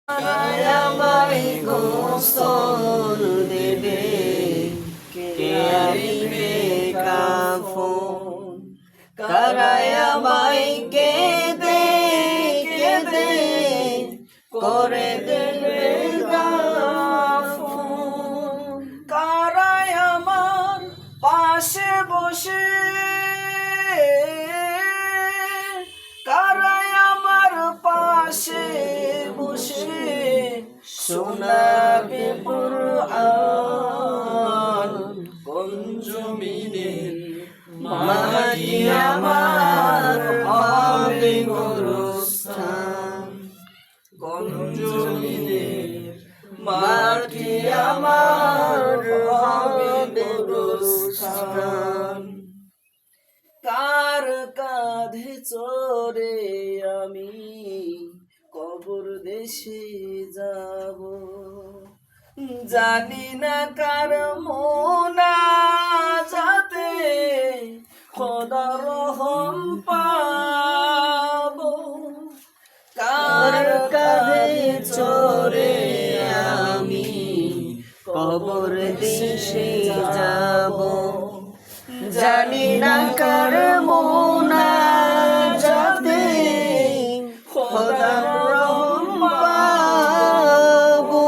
আমায় গোসল দেবে, কে আনিবে কাফন, কারায় আমায় কেঁদে কেঁদে করে দেবে দাফন। কারায় আমার পাশে বসে, কারায় আমার পাশে বসে শোনাবে কুরআন। কোন জমিনের মাটি আমার হবে গোরস্থান, কোন জমিনের মাটি আমার হবে গোরস্থান। কার কাঁধে চড়ে আমি কবর দেশে যাব, জানি না কার মোনাজাতে খোদার রহম পাবো। কার কাঁধে চড়ে আমি কবর দেশে যাব, জানি না কার মোনাজাতে খোদার রহম পাবো।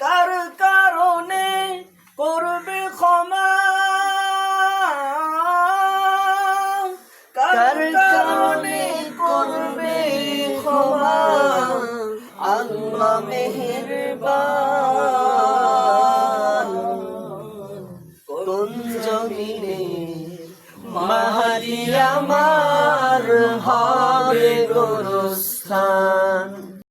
কার কারণে করবে ক্ষমা, কার কারণে করবে ক্ষমা, আল্লাহ মেহেরবান। কোন জমিনে মাটি আমার